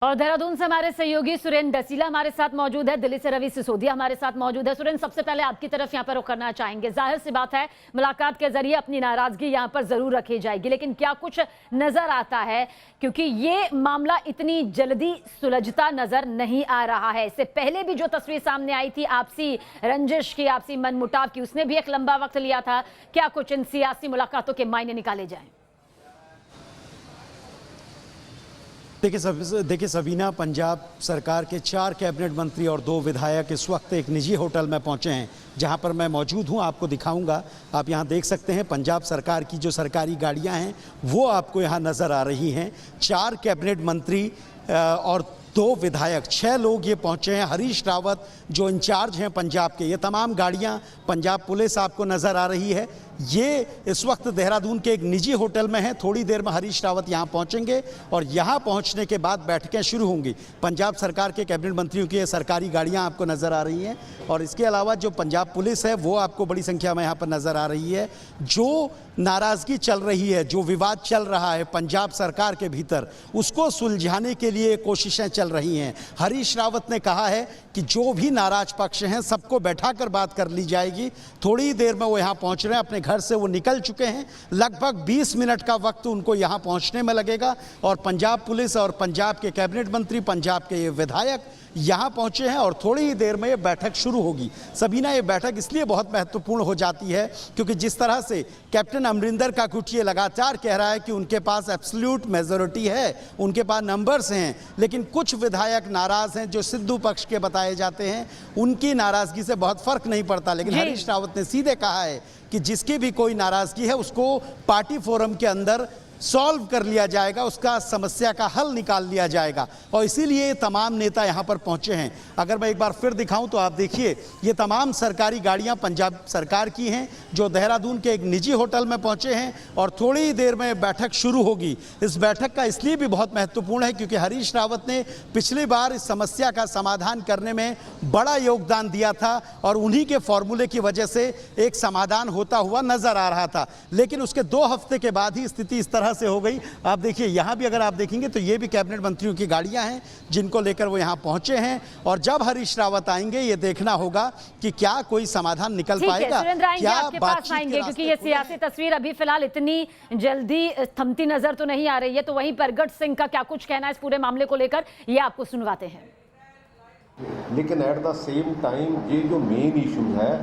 और देहरादून से हमारे सहयोगी सुरेंद्र डसीला हमारे साथ मौजूद है। दिल्ली से रवि सिसोदिया हमारे साथ मौजूद है। सुरेंद्र, सबसे पहले आपकी तरफ यहाँ पर रुख करना चाहेंगे। जाहिर सी बात है, मुलाकात के जरिए अपनी नाराजगी यहाँ पर जरूर रखी जाएगी, लेकिन क्या कुछ नजर आता है? क्योंकि ये मामला इतनी जल्दी सुलझता नजर नहीं आ रहा है। इससे पहले भी जो तस्वीर सामने आई थी आपसी रंजिश की, आपसी मनमुटाव की, उसने भी एक लंबा वक्त लिया था। क्या कुछ इन सियासी मुलाकातों के मायने निकाले जाएं? देखिए सबीना, पंजाब सरकार के 4 कैबिनेट मंत्री और 2 विधायक इस वक्त एक निजी होटल में पहुंचे हैं, जहां पर मैं मौजूद हूं। आपको दिखाऊंगा। आप यहां देख सकते हैं पंजाब सरकार की जो सरकारी गाड़ियां हैं वो आपको यहां नज़र आ रही हैं। 4 कैबिनेट मंत्री और 2 विधायक, 6 लोग ये पहुंचे हैं। हरीश रावत जो इंचार्ज हैं पंजाब के, ये तमाम गाड़ियां, पंजाब पुलिस आपको नज़र आ रही है। ये इस वक्त देहरादून के एक निजी होटल में है। थोड़ी देर में हरीश रावत यहाँ पहुँचेंगे और यहाँ पहुँचने के बाद बैठकें शुरू होंगी। पंजाब सरकार के कैबिनेट मंत्रियों की ये सरकारी गाड़ियाँ आपको नज़र आ रही हैं और इसके अलावा जो पंजाब पुलिस है वो आपको बड़ी संख्या में यहाँ पर नज़र आ रही है। जो नाराज़गी चल रही है, जो विवाद चल रहा है पंजाब सरकार के भीतर, उसको सुलझाने के लिए कोशिशें चल रही हैं। हरीश रावत ने कहा है कि जो भी नाराज पक्ष हैं सबको बैठाकर बात कर ली जाएगी। थोड़ी देर में वो यहाँ पहुँच रहे हैं, अपने घर से वो निकल चुके हैं। लगभग 20 मिनट का वक्त उनको यहाँ पहुँचने में लगेगा और पंजाब पुलिस और पंजाब के कैबिनेट मंत्री, पंजाब के ये विधायक यहाँ पहुँचे हैं और थोड़ी ही देर में ये बैठक शुरू होगी। सबीना, ये बैठक इसलिए बहुत महत्वपूर्ण हो जाती है क्योंकि जिस तरह से कैप्टन अमरिंदर काकूट ये लगातार कह रहा है कि उनके पास एब्सोल्यूट मेजॉरिटी है, उनके पास नंबर्स हैं, लेकिन कुछ विधायक नाराज़ हैं जो सिद्धू पक्ष के बताए जाते हैं। उनकी नाराज़गी से बहुत फ़र्क नहीं पड़ता, लेकिन हरीश रावत ने सीधे कहा है कि जिसकी भी कोई नाराज़गी है उसको पार्टी फोरम के अंदर सॉल्व कर लिया जाएगा, उसका समस्या का हल निकाल लिया जाएगा और इसीलिए तमाम नेता यहाँ पर पहुँचे हैं। अगर मैं एक बार फिर दिखाऊं तो आप देखिए, ये तमाम सरकारी गाड़ियाँ पंजाब सरकार की हैं जो देहरादून के एक निजी होटल में पहुँचे हैं और थोड़ी ही देर में बैठक शुरू होगी। इस बैठक का इसलिए भी बहुत महत्वपूर्ण है क्योंकि हरीश रावत ने पिछली बार इस समस्या का समाधान करने में बड़ा योगदान दिया था और उन्हीं के फॉर्मूले की वजह से एक समाधान होता हुआ नजर आ रहा था, लेकिन उसके 2 हफ्ते के बाद ही स्थिति इस तरह से हो गई। आप देखिए, यहाँ भी अगर आप देखेंगे तो ये भी कैबिनेट मंत्रियों की गाड़ियां हैं जिनको लेकर वो यहाँ पहुंचे हैं और जब हरीश रावत आएंगे ये देखना होगा कि क्या कोई समाधान निकल पाएगा, क्या आपके पास आएंगे, क्योंकि ये सियासी तस्वीर अभी फिलहाल इतनी जल्दी थमती नजर तो नहीं आ रही है। तो वहीं प्रगट सिंह का क्या कुछ कहना है इस पूरे मामले को लेकर, ये आपको सुनवाते हैं। लेकिन एट द सेम टाइम ये जो मेन इशू है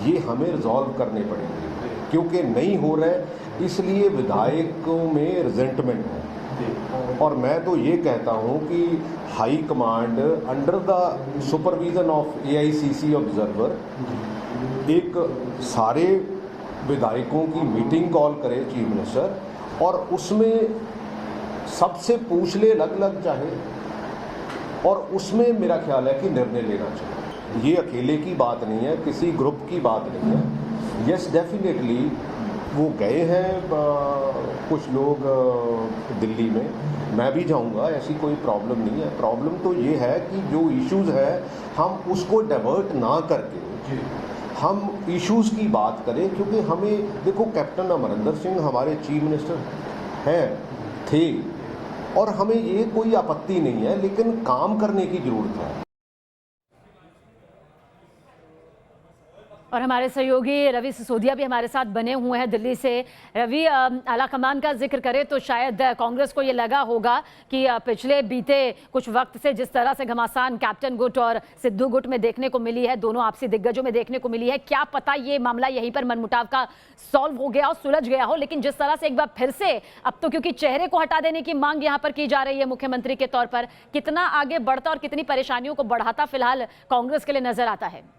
ये हमें रिजॉल्व करने पड़ेंगे क्योंकि नहीं हो रहे, इसलिए विधायकों में रिजेंटमेंट है। और मैं तो ये कहता हूँ कि high command under the supervision of AICC observer एक सारे विधायकों की मीटिंग कॉल करे चीफ मिनिस्टर और उसमें सबसे पूछ ले अलग चाहे और उसमें मेरा ख्याल है कि निर्णय लेना चाहिए। ये अकेले की बात नहीं है, किसी ग्रुप की बात नहीं है। यस, डेफिनेटली वो गए हैं कुछ लोग दिल्ली में, मैं भी जाऊंगा, ऐसी कोई प्रॉब्लम नहीं है। प्रॉब्लम तो ये है कि जो इश्यूज है हम उसको डाइवर्ट ना करके हम इश्यूज की बात करें, क्योंकि हमें देखो कैप्टन अमरिंदर सिंह हमारे चीफ मिनिस्टर थे और हमें ये कोई आपत्ति नहीं है, लेकिन काम करने की जरूरत है। और हमारे सहयोगी रवि सिसोदिया भी हमारे साथ बने हुए हैं दिल्ली से। रवि, आला कमान का जिक्र करें तो शायद कांग्रेस को ये लगा होगा कि पिछले बीते कुछ वक्त से जिस तरह से घमासान कैप्टन गुट और सिद्धू गुट में देखने को मिली है, दोनों आपसी दिग्गजों में देखने को मिली है, क्या पता ये मामला यहीं पर मनमुटाव का सॉल्व हो गया हो, सुलझ गया हो। लेकिन जिस तरह से एक बार फिर से अब तो क्योंकि चेहरे को हटा देने की मांग यहाँ पर की जा रही है मुख्यमंत्री के तौर पर, कितना आगे बढ़ता और कितनी परेशानियों को बढ़ाता फिलहाल कांग्रेस के लिए नजर आता है?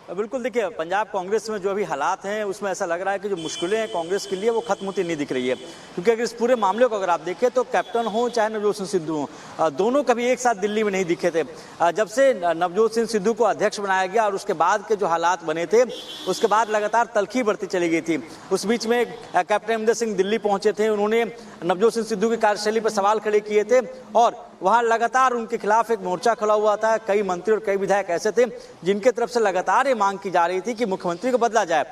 बिल्कुल, देखिए पंजाब कांग्रेस में जो अभी हालात हैं उसमें ऐसा लग रहा है कि जो मुश्किलें हैं कांग्रेस के लिए वो खत्म होती नहीं दिख रही है। क्योंकि अगर इस पूरे मामले को अगर आप देखें तो कैप्टन हो चाहे नवजोत सिंह सिद्धू हो, दोनों कभी एक साथ दिल्ली में नहीं दिखे थे। जब से नवजोत सिंह सिद्धू को अध्यक्ष बनाया गया और उसके बाद के जो हालात बने थे उसके बाद लगातार तलखी बढ़ती चली गई थी। उस बीच में कैप्टन अमरिंदर सिंह दिल्ली पहुंचे थे, उन्होंने नवजोत सिंह सिद्धू की कार्यशैली पर सवाल खड़े किए थे और वहां लगातार उनके खिलाफ एक मोर्चा खड़ा हुआ था। कई मंत्री और कई विधायक ऐसे थे जिनके तरफ से लगातार ये मांग की जा रही थी कि मुख्यमंत्री को बदला जाए।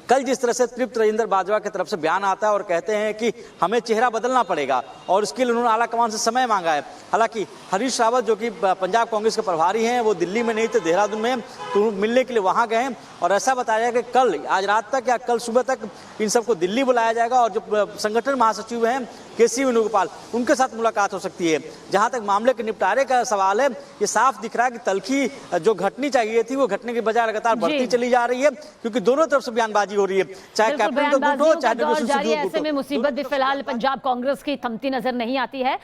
कल जिस तरह से तृप्त राजेंद्र बाजवा की तरफ से बयान आता है और कहते हैं कि हमें चेहरा बदलना पड़ेगा और इसके लिए उन्होंने आला कमान से समय मांगा है। हालांकि हरीश रावत जो कि पंजाब कांग्रेस के प्रभारी हैं, वो दिल्ली में नहीं थे, देहरादून में, तो मिलने के लिए वहां गए हैं और ऐसा बताया कि कल, आज रात तक या कल सुबह तक इन सबको दिल्ली बुलाया जाएगा और जो संगठन महासचिव हैं केसी वेणुगोपाल, उनके साथ मुलाकात हो सकती है। जहां तक मामले के निपटारे का सवाल है, ये साफ दिख रहा है कि तल्खी जो घटनी चाहिए थी वो घटने के बजाय लगातार बढ़ती चली जा रही है, क्योंकि दोनों तरफ से बयानबाजी हो रही है, चाहे कैप्टन का गुट हो, चाहे ऐसे में मुसीबत भी फिलहाल पंजाब कांग्रेस की थमती नजर नहीं आती है।